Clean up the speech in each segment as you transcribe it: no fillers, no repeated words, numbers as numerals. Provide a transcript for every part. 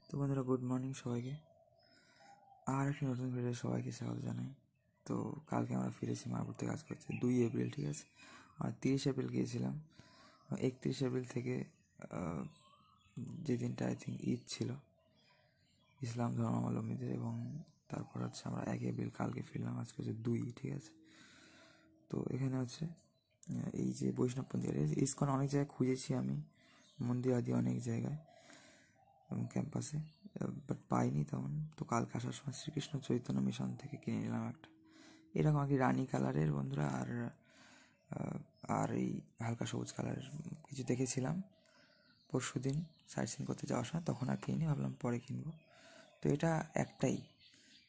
তো বন্ধুরা, good morning সবাইকে। আর একটি নতুন ভিডিও সবাইকে স্বাগত জানাই। তো কালকে আমরা ফিরেছি মায়াপুর থেকে। কাজ করছে 2 এপ্রিল, ঠিক আছে। আর 30 এপ্রিল গিয়েছিলাম। 31 এপ্রিল থেকে যে দিনটা আই থিঙ্ক ঈদ ছিল ইসলাম ধর্মাবলম্বীদের, এবং তারপর হচ্ছে আমরা 1 এপ্রিল কালকে ফিরলাম। আজকে হচ্ছে 2, ঠিক আছে। তো এখানে হচ্ছে এই যে বৈষ্ণব মন্দির, ইসকন অনেক জায়গায় খুঁজেছি আমি, মন্দির আদি অনেক জায়গায় ক্যাম্পাসে, বাট পাইনি তেমন। তো কালকে আসার সময় শ্রীকৃষ্ণ চৈতন্য মিশন থেকে কিনে নিলাম একটা এরকম আর কি রানি কালারের বন্ধুরা। আর এই হালকা সবুজ কালারের কিছু দেখেছিলাম পরশু দিন সাইট সিন করতে যাওয়ার সময়, তখন আর কিনি, ভাবলাম পরে কিনবো। তো এটা একটাই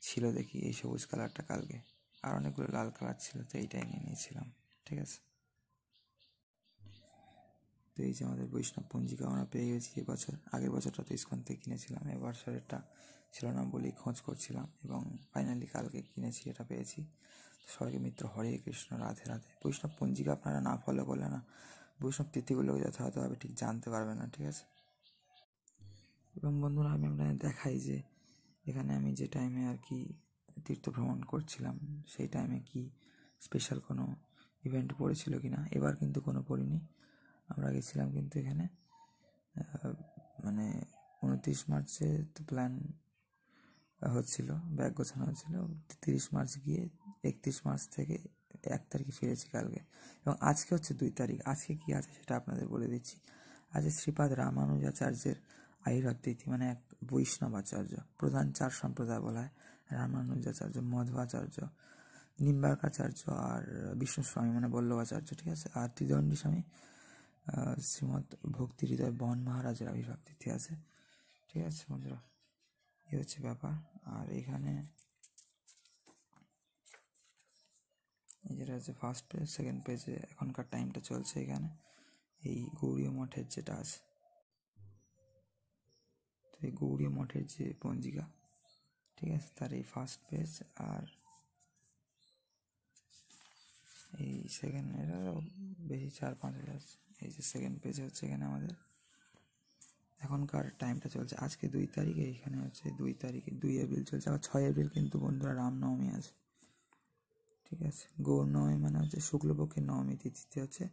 ছিল দেখি, এই সবুজ কালারটা। কালকে আর অনেকগুলো লাল কালার ছিল, তো এইটাই নিয়ে নিয়েছিলাম, ঠিক আছে। তো এই যে আমাদের বৈষ্ণব পঞ্জিকা আমরা পেয়ে গেছি এবছর। আগের বছরটা তো ইসকন থেকে কিনেছিলাম, এবছরেরটা ছিল না বলেই খোঁজ করছিলাম, এবং ফাইনালি কালকে কিনেছি, এটা পেয়েছি। সবাইকে মিত্র হরে কৃষ্ণ, রাধে রাধে। বৈষ্ণব পঞ্জিকা আপনারা না ফলো করলে না বৈষ্ণব তিথিগুলোকে যথাযথভাবে ঠিক জানতে পারবে না, ঠিক আছে। এবং বন্ধুরা, আমি আপনাদের দেখাই যে এখানে আমি যে টাইমে আর কি তীর্থ ভ্রমণ করছিলাম, সেই টাইমে কি স্পেশাল কোনো ইভেন্ট পড়েছিল কি না। এবার কিন্তু কোনো পড়িনি। আমরা গেছিলাম কিন্তু এখানে মানে 29 মার্চে তো প্ল্যান হচ্ছিল, ব্যাগ গোছানো হচ্ছিল। 30 মার্চ গিয়ে 31 মার্চ থেকে 1 তারিখে ফিরেছি কালকে। এবং আজকে হচ্ছে 2 তারিখ। আজকে কি আছে সেটা আপনাদের বলে দিচ্ছি। আজ শ্রীপাদ রামানুজাচার্যের আবির্ভাব তিথি, মানে এক বৈষ্ণব আচার্য, প্রধান 4 সম্প্রদায় বলা হয়: রামানুজাচার্য, মধ্বাচার্য, নিম্বার্কাচার্য আর বিষ্ণুস্বামী মানে বল্লভাচার্য, ঠিক আছে। আর ত্রিদণ্ডী স্বামী শ্রীমৎ ভক্তি হৃদয় বন মহারাজের আবির্ভাব তিথি আছে, ঠিক আছে বন্ধুরা। এই হচ্ছে ব্যাপার। আর এখানে যেটা হচ্ছে ফার্স্ট পেজ, সেকেন্ড পেজে এখনকার টাইমটা চলছে এখানে এই গৌড়ীয় মঠের যেটা আছে। তো এই গৌড়ীয় মঠের যে পঞ্জিকা, ঠিক আছে, তার এই ফার্স্ট পেজ। আর এই সেকেন্ড, এরা বেশি 4-5 হাজার। এই যে সেকেন্ড পেজে হচ্ছে এখানে আমাদের এখনকার টাইমটা চলছে। আজকে 2 তারিখে, এখানে হচ্ছে 2 তারিখে 2 এপ্রিল চলছে। আবার 6 এপ্রিল কিন্তু বন্ধুরা রামনবমী আছে, ঠিক আছে। গৌর নবমী মানে হচ্ছে শুক্লপক্ষের নবমী তিথিতে হচ্ছে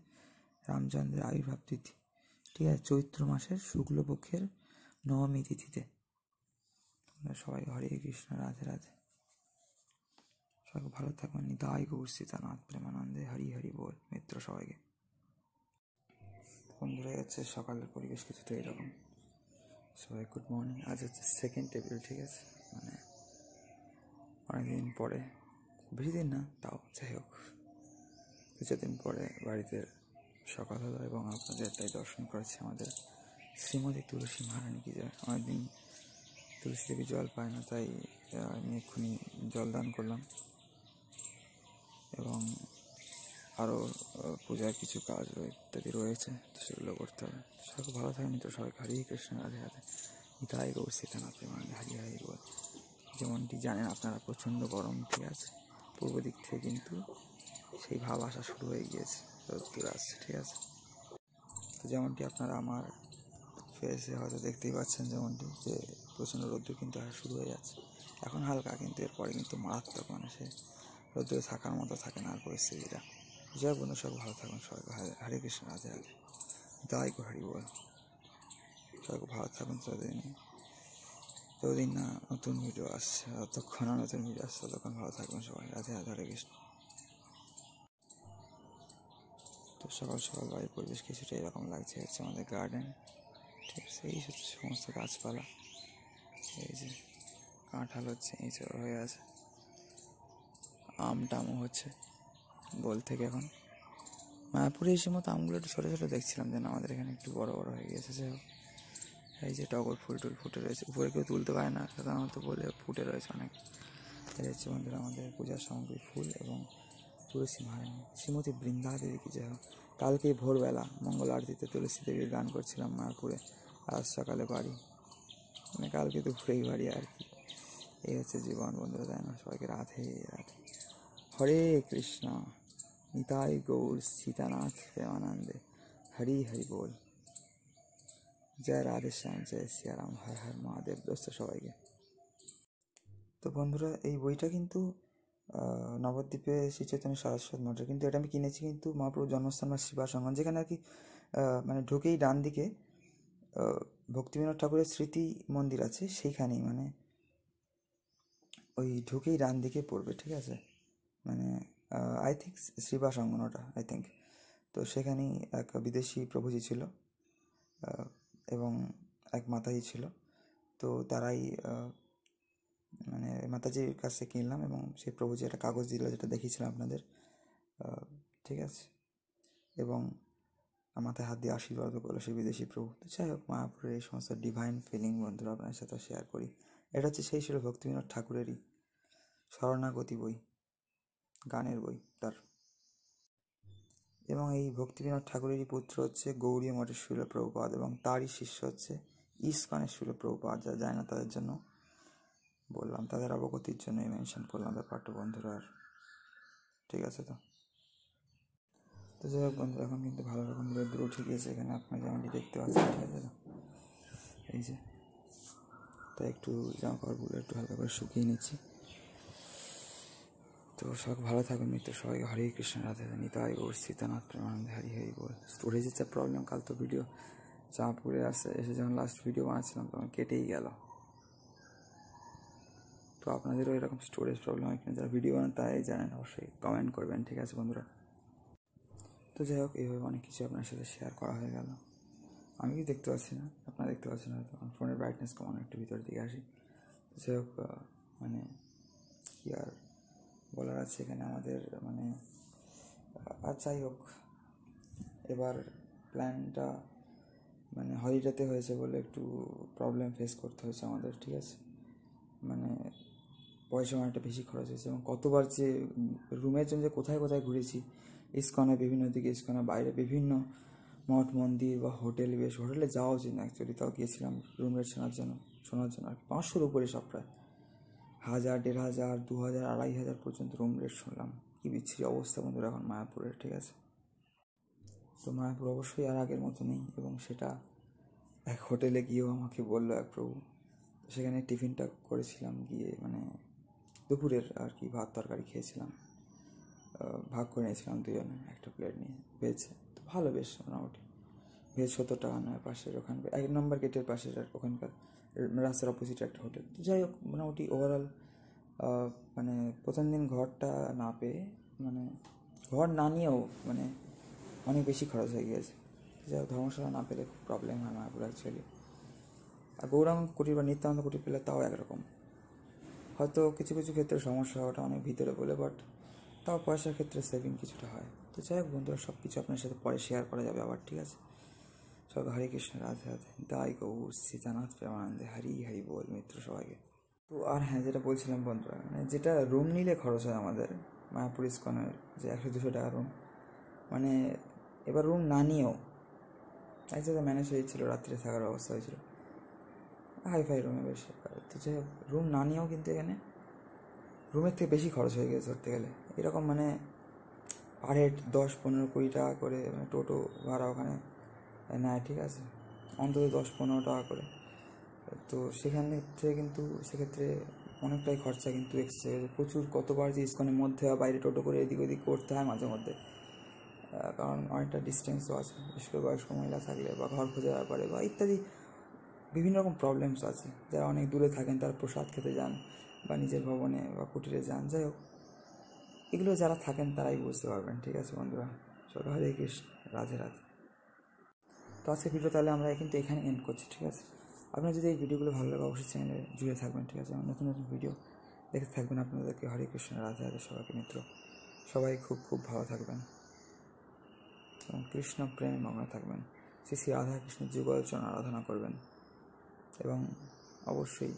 রামচন্দ্রের আবির্ভাব তিথি, ঠিক আছে, চৈত্র মাসের শুক্লপক্ষের নবমী তিথিতে। সবাই হরে কৃষ্ণ, রাধে রাধে। সবাই ভালো থাকবেন। নিতাই গৌর সীতানাথ প্রেমানন্দে, হরি হরি বল। মিত্র সবাইকে বন্ধুরা, হচ্ছে সকালের পরিবেশ কিছুটা এরকম। সবাই গুড মর্নিং। আজ হচ্ছে 2 এপ্রিল, ঠিক আছে। মানে অনেকদিন পরে, বেশি দিন না তাও, যাই হোক কিছুদিন পরে বাড়িতে সকাল হলো, এবং আপনাদের তাই দর্শন করেছি আমাদের শ্রীমতী তুলসী মহারানী কি যায়। অনেকদিন তুলসী দেবী জল পায় না, তাই আমি এক্ষুনি জল দান করলাম, এবং আরও পূজার কিছু কাজ ইত্যাদি রয়েছে, তো সেগুলো করতে হবে। সবাই ভালো থাকেন তো। সবাই হরে কৃষ্ণ, রাধে রাধে। নিতাই গৌর সীতানাথ মানে হরি হরি বল। যেমনটি জানেন আপনারা, প্রচণ্ড গরম, ঠিক আছে। পূর্ব দিক থেকে কিন্তু সেই ভাব আসা শুরু হয়ে গিয়েছে, রোদ্দুর আসছে, ঠিক আছে। তো যেমনটি আপনারা আমার ফেসে হয়তো দেখতেই পাচ্ছেন, যেমনটি যে প্রচণ্ড রোদ্দুর কিন্তু আসা শুরু হয়ে যাচ্ছে। এখন হালকা, কিন্তু এরপরে কিন্তু মারাত্মক, মানে সে রোদ্দুরে থাকার মতো থাকে না আর পরিস্থিতিটা। জয় বন্ধু, সব ভালো থাকুন। সবাই হরে কৃষ্ণ, রাধে রাধে। দায় গো হরি বল। সবাই ভালো থাকুন। যতদিন না নতুন ভিডিও আসছে, যতক্ষণ না নতুন ভিডিও আসছে ততক্ষণ ভালো থাকবেন সবাই। রাধে রাধে, হরে কৃষ্ণ। তো সকাল সকাল বাড়ির পরিবেশ কিছুটা এরকম লাগছে। হচ্ছে আমাদের গার্ডেন, ঠিক আছে। এই হচ্ছে সমস্ত গাছপালা, এই যে কাঁঠাল হচ্ছে, এঁচড় হয়ে আছে, আম টামও হচ্ছে বল থেকে। এখন মায়াপুরে এই সময় আমগুলো একটু ছোটো ছোটো দেখছিলাম, যেন আমাদের এখানে একটু বড় বড় হয়ে গিয়েছে। যাই হোক, এই যে টগর ফুল টুল ফুটে রয়েছে, উপরে কেউ তুলতে পারে না সাধারণত বলে, ফুটে রয়েছে অনেক। এই হচ্ছে বন্ধুরা আমাদের পূজার সামগ্রী, ফুল এবং তুলসী মহারানী শ্রীমতী বৃন্দা দেবী কি যাই হোক। কালকে ভোরবেলা মঙ্গল আরতিতে তুলসী দেবীর গান করছিলাম মায়াপুরে, আজ সকালে বাড়ি, মানে কালকে দুপুরেই বাড়ি আর কি। এই হচ্ছে জীবন বন্ধুরা, তাই না? সবাইকে রাধে রাধে, হরে কৃষ্ণ, নিতাই গৌর সীতানাথ প্রেমানন্দে, হরি হরি বল। জয় রাধেশ্যাম, জয় সিয়ারাম, হর হর মহাদেব দোস্ত সবাইকে। তো বন্ধুরা, এই বইটা কিন্তু নবদ্বীপে শ্রী চৈতন্য সারস্বত মঠের, কিন্তু এটা আমি কিনেছি কিন্তু মহাপ্রভুর জন্মস্থান বা সেবাসঙ্গন, যেখানে আর কি মানে ঢুকেই ডান দিকে ভক্তিবিনোদ ঠাকুরের স্মৃতি মন্দির আছে, সেইখানেই মানে ওই ঢুকেই ডান দিকে পড়বে, ঠিক আছে? মানে আই থিঙ্ক সেবাসঙ্গন ওটা, আই থিঙ্ক। তো সেখানেই এক বিদেশি প্রভুজি ছিল এবং এক মাতাজি ছিল। তো তারাই মানে মাতাজির কাছে কিনলাম এবং সেই প্রভুজি একটা কাগজ দিল, যেটা দেখিয়েছিলাম আপনাদের, ঠিক আছে? এবং মাথায় হাত দিয়ে আশীর্বাদ করলো সেই বিদেশি প্রভু। তো যাই হোক, মায়াপুরের এই সমস্ত ডিভাইন ফিলিং বন্ধুরা আপনার সাথে শেয়ার করি। এটা হচ্ছে সেই ছিল ভক্তিবিনোদ ঠাকুরেরই শরণাগতি বই, গানের বই তার। এবং এই ভক্তিবিনোদ ঠাকুরেরই পুত্র হচ্ছে গৌড়ীয় মঠের শিল প্রভুপাদ, এবং তারই শিষ্য হচ্ছে ইস্কনের শিল প্রভুপাদ। যা যায় না তাদের জন্য বললাম, তাদের অবগতির জন্যই মেনশন করলাম ব্যাপারটা বন্ধুরা। আর ঠিক আছে তো যাই হোক বন্ধু, এখন কিন্তু ভালো রকম রোদ্র উঠে গিয়েছে এখানে, আপনার যেমনটি দেখতে পাচ্ছেন, ঠিক আছে? এই যে, তাই একটু জামা কাপড়গুলো একটু হালকা করে শুকিয়ে নিচ্ছি। তো সবাই ভালো থাকবেন মিত্র, সবাইকে হরে কৃষ্ণ, রাধে নিতাই গৌর সীতানাথ প্রেমানন্দে হরি হরি বল। স্টোরেজের যা প্রবলেম, কাল তো ভিডিও চাঁদপুরে এসে যখন লাস্ট ভিডিও বানাচ্ছিলাম তখন কেটেই গেল। তো আপনাদেরও এরকম স্টোরেজ প্রবলেম হয় কিনা, যারা ভিডিও বানান তাই জানেন, অবশ্যই কমেন্ট করবেন, ঠিক আছে বন্ধুরা? তো যাই হোক, এইভাবে অনেক কিছু আপনার সাথে শেয়ার করা হয়ে গেল। আমি কি দেখতে পাচ্ছি না, আপনারা দেখতে পাচ্ছেন হয়তো, আমার ফোনের ব্রাইটনেস কমানো, একটু ভিতরের দিকে আসি। যাই হোক, মানে কি আর বলার আছে এখানে আমাদের, মানে আর যাই হোক, এবার প্ল্যানটা মানে হলিডেতে হয়েছে বলে একটু প্রবলেম ফেস করতে হয়েছে আমাদের, ঠিক আছে? মানে পয়সা অনেকটা বেশি খরচ হয়েছে, এবং কতবার যে রুমের জন্য যে কোথায় কোথায় ঘুরেছি, ইস্কনে বিভিন্ন দিকে, ইস্কনের বাইরে বিভিন্ন মঠ মন্দির বা হোটেল, বেশ হোটেলে যাওয়া উচিত না অ্যাকচুয়ালি, তাও গিয়েছিলাম রুম রেট শোনার জন্য আর 500-র উপরে সব, প্রায় 1000, 1500, 2000, 2500 পর্যন্ত রুম রেট শুনলাম। কি বিচ্ছিরি অবস্থা বন্ধুরা এখন মায়াপুরের, ঠিক আছে? তো মায়াপুর অবশ্যই আর আগের মতো নেই, এবং সেটা এক হোটেলে গিয়েও আমাকে বললো এক প্রভু। সেখানে টিফিনটা করেছিলাম গিয়ে, মানে দুপুরের আর কি ভাত তরকারি খেয়েছিলাম, ভাগ করে নিয়েছিলাম দুজনে একটা প্লেট নিয়ে ভেজ। তো ভালো, বেশ মোটামুটি ভেজ 70 টাকা নয়, পাশের ওখানকার 1 নম্বর গেটের পাশের ওখানকার রাস্তার অপোজিটে একটা হোটেল। তো যাই হোক, মোটামুটি ওভারঅল মানে প্রথম দিন ঘরটা না পেয়ে, মানে ঘর না নিয়েও মানে অনেক বেশি খরচ হয়ে গিয়েছে। যাই হোক, ধর্মশালা না পেলে খুব প্রবলেম হয় মায়াপুর অ্যাকচুয়ালি। আর গৌরাঙ্গ কুটির বা নিত্যানন্দ কুটির পেলে তাও একরকম, হয়তো কিছু কিছু ক্ষেত্রে সমস্যা ওটা অনেক ভিতরে বলে, বাট তাও পয়সার ক্ষেত্রে সেভিং কিছুটা হয়। তো যাই হোক বন্ধুরা, সব কিছু আপনার সাথে পরে শেয়ার করা যাবে আবার, ঠিক আছে? সবাই হরে কৃষ্ণ, রাধে রাধে, দাই গৌর সীতানাথ প্রেমানন্দে হরি হরি বল মিত্র সবাইকে। তো আর হ্যাঁ, যেটা বলছিলাম বন্ধুরা, মানে যেটা রুম নিলে খরচ হয় আমাদের মায়াপুর ইস্কনের, যে 100-200 টাকা রুম, মানে এবার রুম না নিয়েও একসাথে ম্যানেজ হয়েছিল, রাত্রে থাকার ব্যবস্থা হয়েছিল হাইফাই রুমে বেশি। তো যাই হোক, রুম না নিয়েও কিন্তু এখানে রুমের থেকে বেশি খরচ হয়ে গেছে ধরতে গেলে, এরকম মানে পার হেড 10-15-20 টাকা করে মানে টোটো ভাড়া ওখানে নেয়, ঠিক আছে? অন্তত 10-15 টাকা করে। তো সেখান থেকে কিন্তু সেক্ষেত্রে অনেকটাই খরচা কিন্তু এসছে, প্রচুর কতবার যে ইস্কনের মধ্যে বা বাইরে টোটো করে এদিক ওদিক করতে হয় মাঝে মধ্যে, কারণ অনেকটা ডিস্টেন্সও আছে, বিশেষ করে বয়স্ক মহিলা থাকলে বা ঘর খোঁজার ব্যাপারে বা ইত্যাদি বিভিন্ন রকম প্রবলেমস আছে। যারা অনেক দূরে থাকেন তারা প্রসাদ খেতে যান বা নিজের ভবনে বা কুটিরে যান। যাই হোক, এগুলো যারা থাকেন তারাই বুঝতে পারবেন, ঠিক আছে বন্ধুরা? সবাই হরে কৃষ্ণ, রাধে রাধে। তো আজকে ভিডিও তাহলে আমরা কিন্তু এখানে এন্ড করছি, ঠিক আছে? আপনার যদি এই ভিডিওগুলো ভালো লাগে অবশ্যই চ্যানেলে জুড়ে থাকবেন, ঠিক আছে? আমার নতুন নতুন ভিডিও দেখতে থাকবেন। আপনাদেরকে হরে কৃষ্ণ, রাধে রাধে সবাইকে মিত্র, সবাই খুব খুব ভালো থাকবেন এবং কৃষ্ণ প্রেমে মগ্ন থাকবেন। শ্রী শ্রী রাধা কৃষ্ণের যুগল চরণ আরাধনা করবেন, এবং অবশ্যই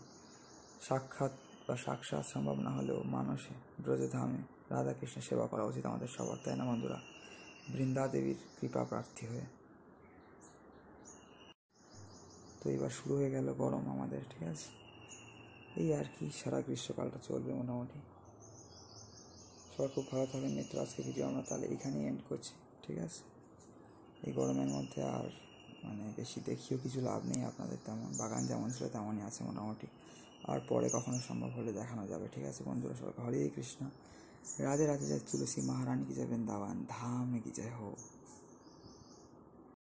সাক্ষাৎ সম্ভব না হলেও মানসে ব্রজধামে রাধাকৃষ্ণের সেবা করা উচিত আমাদের সবার, তাই না বন্ধুরা? বৃন্দা দেবীর কৃপা প্রার্থী হয়ে। তো এবার শুরু হয়ে গেল গরম আমাদের, ঠিক আছে? এই আর কি, সারা গ্রীষ্মকালটা চলবে মোটামুটি। সবাই খুব ভালো থাকেন মিত্র। আজকে ভিডিও আমরা তাহলে এখানেই এন্ড করছি, ঠিক আছে? এই গরমের মধ্যে আর মানে বেশি দেখিও কিছু লাভ নেই আপনাদের, তেমন বাগান যেমন ছিল তেমনই আছে মোটামুটি। আর পরে কখনো সম্ভব হলে দেখানো যাবে। ঠিক আছে বন্ধুরা, সবাই হরে কৃষ্ণ, রাধে রাধে। জয় তুলসী महारानी की जय, वृंदावन धाम की जय हो।